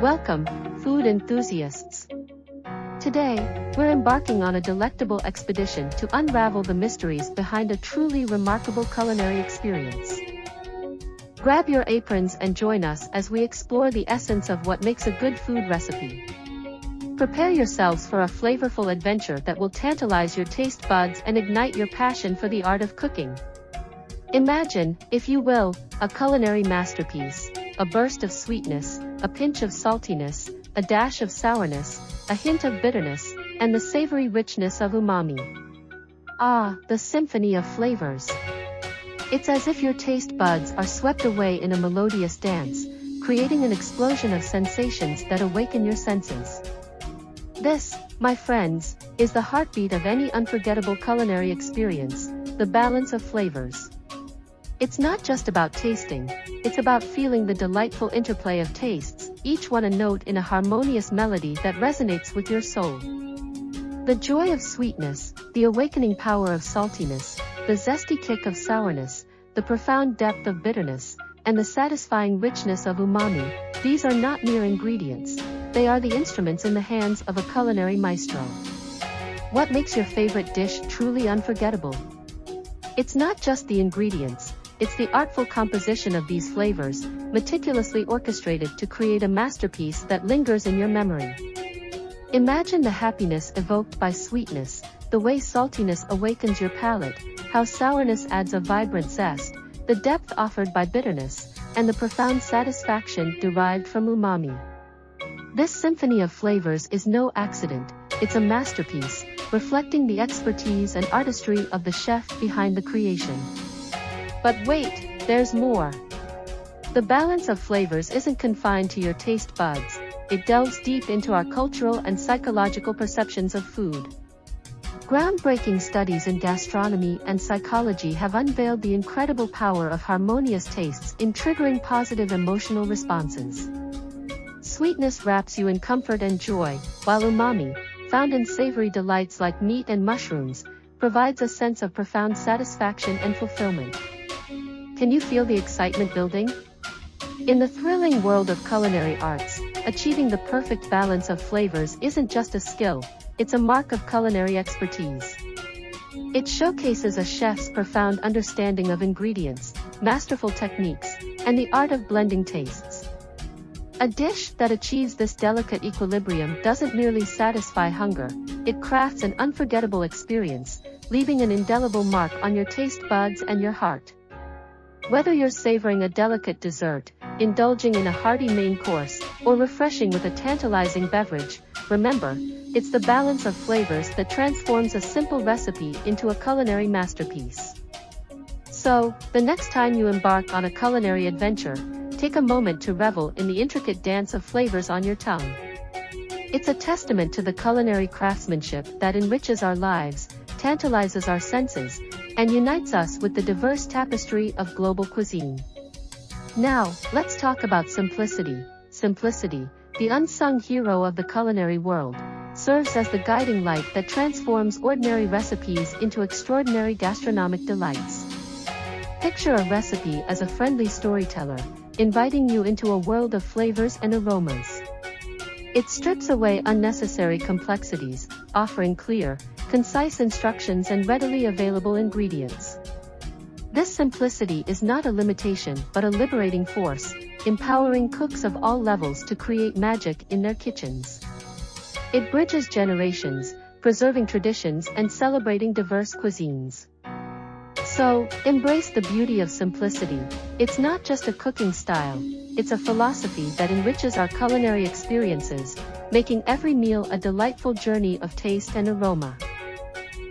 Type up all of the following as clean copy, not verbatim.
Welcome, food enthusiasts. Today, we're embarking on a delectable expedition to unravel the mysteries behind a truly remarkable culinary experience. Grab your aprons and join us as we explore the essence of what makes a good food recipe. Prepare yourselves for a flavorful adventure that will tantalize your taste buds and ignite your passion for the art of cooking. Imagine, if you will, a culinary masterpiece, a burst of sweetness, a pinch of saltiness, a dash of sourness, a hint of bitterness, and the savory richness of umami. Ah, the symphony of flavors. It's as if your taste buds are swept away in a melodious dance, creating an explosion of sensations that awaken your senses. This, my friends, is the heartbeat of any unforgettable culinary experience, the balance of flavors. It's not just about tasting, it's about feeling the delightful interplay of tastes, each one a note in a harmonious melody that resonates with your soul. The joy of sweetness, the awakening power of saltiness, the zesty kick of sourness, the profound depth of bitterness, and the satisfying richness of umami, these are not mere ingredients, they are the instruments in the hands of a culinary maestro. What makes your favorite dish truly unforgettable? It's not just the ingredients, it's the artful composition of these flavors, meticulously orchestrated to create a masterpiece that lingers in your memory. Imagine the happiness evoked by sweetness, the way saltiness awakens your palate, how sourness adds a vibrant zest, the depth offered by bitterness, and the profound satisfaction derived from umami. This symphony of flavors is no accident, it's a masterpiece, reflecting the expertise and artistry of the chef behind the creation. But wait, there's more. The balance of flavors isn't confined to your taste buds, it delves deep into our cultural and psychological perceptions of food. Groundbreaking studies in gastronomy and psychology have unveiled the incredible power of harmonious tastes in triggering positive emotional responses. Sweetness wraps you in comfort and joy, while umami, found in savory delights like meat and mushrooms, provides a sense of profound satisfaction and fulfillment. Can you feel the excitement building? In the thrilling world of culinary arts, achieving the perfect balance of flavors isn't just a skill, it's a mark of culinary expertise. It showcases a chef's profound understanding of ingredients, masterful techniques, and the art of blending tastes. A dish that achieves this delicate equilibrium doesn't merely satisfy hunger, it crafts an unforgettable experience, leaving an indelible mark on your taste buds and your heart. Whether you're savoring a delicate dessert, indulging in a hearty main course, or refreshing with a tantalizing beverage, remember, it's the balance of flavors that transforms a simple recipe into a culinary masterpiece. So, the next time you embark on a culinary adventure, take a moment to revel in the intricate dance of flavors on your tongue. It's a testament to the culinary craftsmanship that enriches our lives, tantalizes our senses, and unites us with the diverse tapestry of global cuisine. Now, let's talk about simplicity. Simplicity, the unsung hero of the culinary world, serves as the guiding light that transforms ordinary recipes into extraordinary gastronomic delights. Picture a recipe as a friendly storyteller, inviting you into a world of flavors and aromas. It strips away unnecessary complexities, offering clear, concise instructions and readily available ingredients. This simplicity is not a limitation but a liberating force, empowering cooks of all levels to create magic in their kitchens. It bridges generations, preserving traditions and celebrating diverse cuisines. So, embrace the beauty of simplicity. It's not just a cooking style, it's a philosophy that enriches our culinary experiences, making every meal a delightful journey of taste and aroma.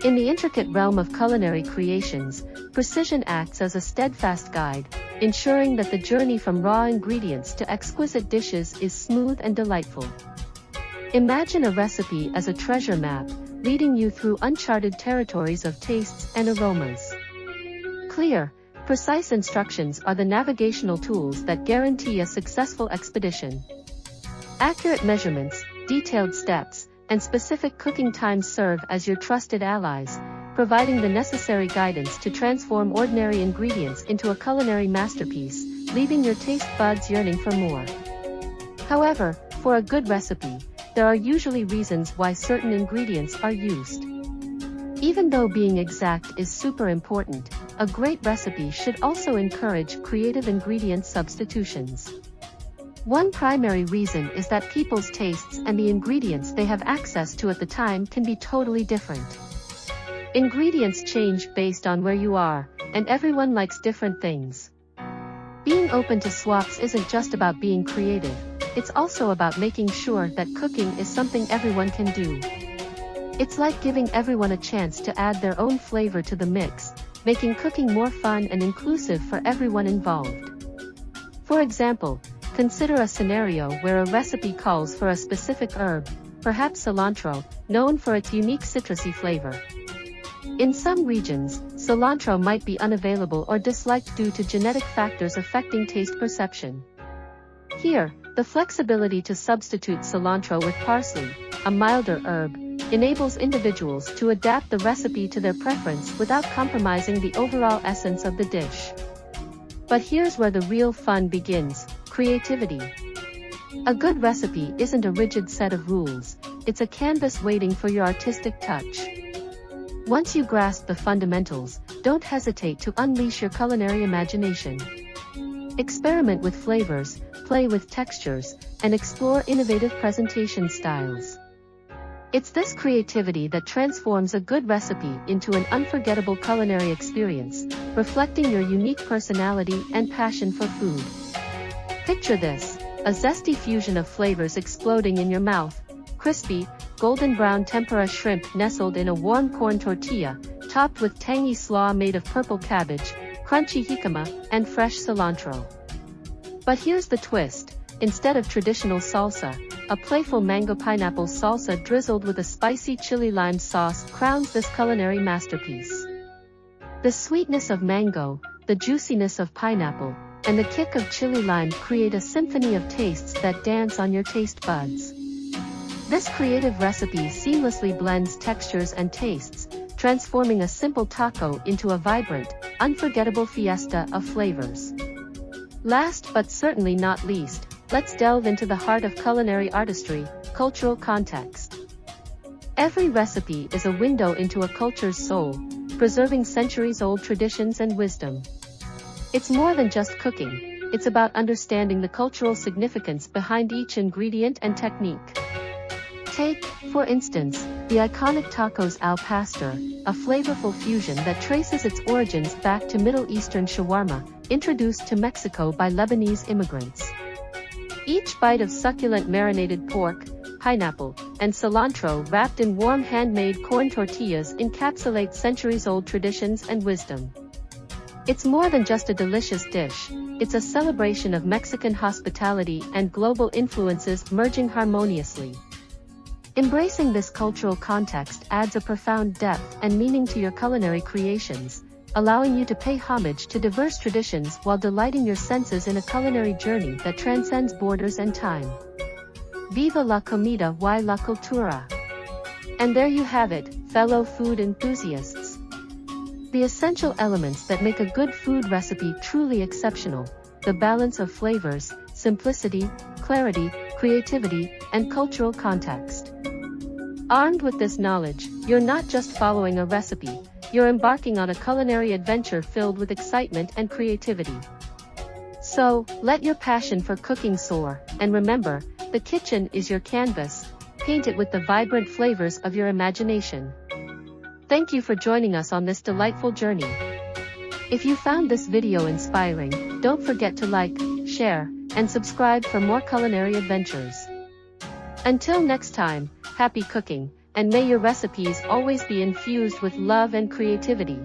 In the intricate realm of culinary creations, precision acts as a steadfast guide, ensuring that the journey from raw ingredients to exquisite dishes is smooth and delightful. Imagine a recipe as a treasure map, leading you through uncharted territories of tastes and aromas. Clear, precise instructions are the navigational tools that guarantee a successful expedition. Accurate measurements, detailed steps, and specific cooking times serve as your trusted allies, providing the necessary guidance to transform ordinary ingredients into a culinary masterpiece, leaving your taste buds yearning for more. However, for a good recipe, there are usually reasons why certain ingredients are used. Even though being exact is super important, a great recipe should also encourage creative ingredient substitutions. One primary reason is that people's tastes and the ingredients they have access to at the time can be totally different. Ingredients change based on where you are, and everyone likes different things. Being open to swaps isn't just about being creative, it's also about making sure that cooking is something everyone can do. It's like giving everyone a chance to add their own flavor to the mix, making cooking more fun and inclusive for everyone involved. For example, consider a scenario where a recipe calls for a specific herb, perhaps cilantro, known for its unique citrusy flavor. In some regions, cilantro might be unavailable or disliked due to genetic factors affecting taste perception. Here, the flexibility to substitute cilantro with parsley, a milder herb, enables individuals to adapt the recipe to their preference without compromising the overall essence of the dish. But here's where the real fun begins: creativity. A good recipe isn't a rigid set of rules, it's a canvas waiting for your artistic touch. Once you grasp the fundamentals, don't hesitate to unleash your culinary imagination. Experiment with flavors, play with textures, and explore innovative presentation styles. It's this creativity that transforms a good recipe into an unforgettable culinary experience, reflecting your unique personality and passion for food. Picture this: a zesty fusion of flavors exploding in your mouth: crispy, golden brown tempura shrimp nestled in a warm corn tortilla, topped with tangy slaw made of purple cabbage, crunchy jicama, and fresh cilantro. But here's the twist: instead of traditional salsa, a playful mango pineapple salsa drizzled with a spicy chili lime sauce crowns this culinary masterpiece. The sweetness of mango, the juiciness of pineapple, and the kick of chili lime create a symphony of tastes that dance on your taste buds. This creative recipe seamlessly blends textures and tastes, transforming a simple taco into a vibrant, unforgettable fiesta of flavors. Last but certainly not least, let's delve into the heart of culinary artistry: cultural context. Every recipe is a window into a culture's soul, preserving centuries-old traditions and wisdom. It's more than just cooking, it's about understanding the cultural significance behind each ingredient and technique. Take, for instance, the iconic tacos al pastor, a flavorful fusion that traces its origins back to Middle Eastern shawarma, introduced to Mexico by Lebanese immigrants. Each bite of succulent marinated pork, pineapple, and cilantro wrapped in warm handmade corn tortillas encapsulates centuries-old traditions and wisdom. It's more than just a delicious dish, it's a celebration of Mexican hospitality and global influences merging harmoniously. Embracing this cultural context adds a profound depth and meaning to your culinary creations, allowing you to pay homage to diverse traditions while delighting your senses in a culinary journey that transcends borders and time. Viva la comida y la cultura! And there you have it, fellow food enthusiasts. The essential elements that make a good food recipe truly exceptional: the balance of flavors, simplicity, clarity, creativity, and cultural context. Armed with this knowledge, you're not just following a recipe, you're embarking on a culinary adventure filled with excitement and creativity. So, let your passion for cooking soar, and remember, the kitchen is your canvas, paint it with the vibrant flavors of your imagination. Thank you for joining us on this delightful journey. If you found this video inspiring, don't forget to like, share, and subscribe for more culinary adventures. Until next time, happy cooking, and may your recipes always be infused with love and creativity.